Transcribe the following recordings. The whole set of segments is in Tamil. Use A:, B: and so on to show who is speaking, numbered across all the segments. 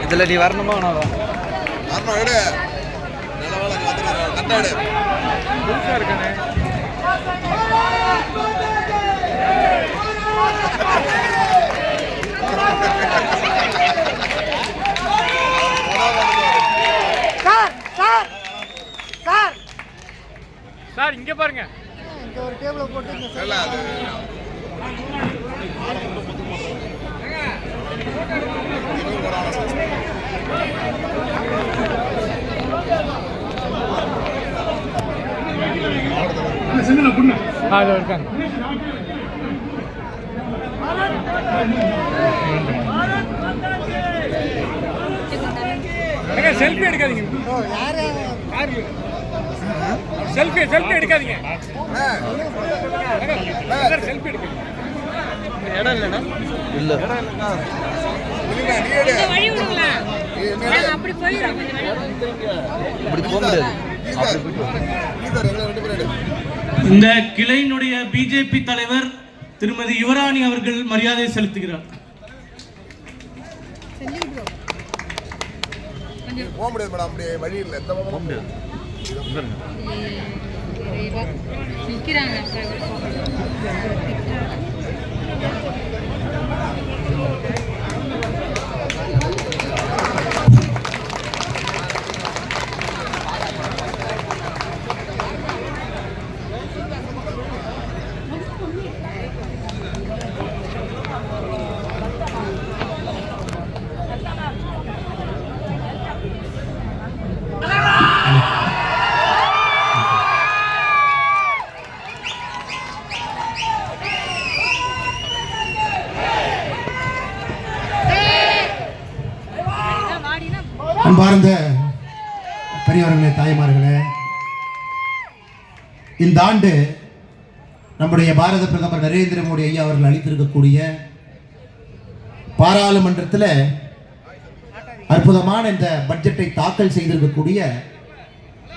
A: இதில் நீ வரணுமா வேணாவா?
B: வரணும் எடு. நல்ல வேலை வந்துடுறேன். கரெக்டாக எடு.
A: புதுசாக இருக்கானே. சார் இங்கே பாருங்க.
C: இங்கே ஒரு டேபிளை போட்டு
B: இல்லை அது
A: அது இருக்காங்க. செல்ஃபி எடுக்காதீங்க. செல்ஃபி எடுக்காதீங்க. செல்ஃபி எடுக்க இடம் இல்லைண்ணா. இல்லை
D: அப்படி போயிடும்.
A: இப்படி போக முடியாது.
E: இந்த கிளையினுடைய பிஜேபி தலைவர் திருமதி யுவராணி அவர்கள் மரியாதை செலுத்துகிறார்.
B: போக முடியாது மேடம். அப்படியே வழி இல்லை. எந்த போக முடியாது.
D: நிற்கிறாங்க.
F: அன்பார்ந்த பெரியவர்களே, தாய்மார்களே, இந்த ஆண்டு நம்முடைய பாரத பிரதமர் நரேந்திர மோடி ஐயா அவர்கள் அளித்திருக்கக்கூடிய பாராளுமன்றத்தில் அற்புதமான இந்த பட்ஜெட்டை தாக்கல் செய்திருக்கக்கூடிய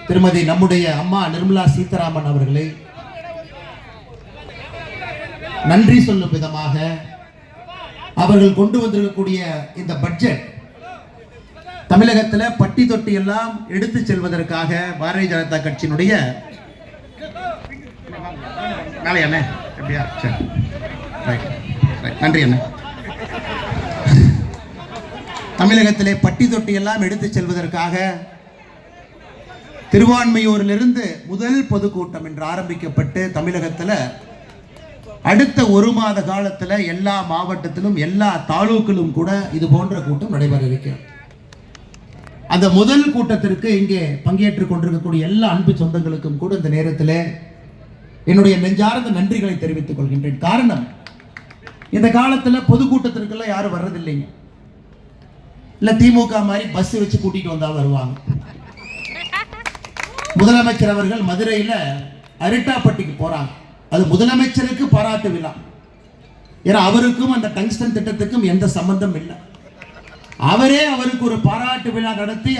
F: திருமதி நம்முடைய அம்மா நிர்மலா சீதாராமன் அவர்களை நன்றி சொல்லும் விதமாக அவர்கள் கொண்டு வந்திருக்கக்கூடிய இந்த பட்ஜெட் தமிழகத்தில் பட்டி தொட்டி எல்லாம் எடுத்து செல்வதற்காக பாரதிய ஜனதா கட்சியினுடைய நன்றி அண்ணா. தமிழகத்திலே பட்டி தொட்டி எல்லாம் எடுத்து செல்வதற்காக திருவான்மையூரிலிருந்து முதல் பொதுக்கூட்டம் என்று ஆரம்பிக்கப்பட்டு தமிழகத்தில் அடுத்த ஒரு மாத காலத்தில் எல்லா மாவட்டத்திலும் எல்லா தாலூக்கிலும் கூட இது போன்ற கூட்டம் நடைபெற இருக்கிறது. அந்த முதல் கூட்டத்திற்கு இங்கே பங்கேற்றுக் கொண்டிருக்கக்கூடிய எல்லா அன்பு சொந்தங்களுக்கும் கூட இந்த நேரத்தில் என்னுடைய நெஞ்சார்ந்த நன்றிகளை தெரிவித்துக் கொள்கின்றேன். காரணம், இந்த காலத்தில் பொதுக்கூட்டத்திற்கெல்லாம் யாரும் வர்றதில்லைங்க. இல்லை திமுக மாதிரி பஸ் வச்சு கூட்டிட்டு வந்தா வருவாங்க. முதலமைச்சர் அவர்கள் மதுரையில் அரிட்டாப்பட்டிக்கு போறாங்க. அது முதலமைச்சருக்கு பாராட்டு விழா. ஏன்னா அவருக்கும் அந்த டங்ஸ்டன் திட்டத்துக்கும் எந்த சம்பந்தம் இல்லை. அவரே அவருக்கு ஒரு பாராட்டு விழா நடத்தி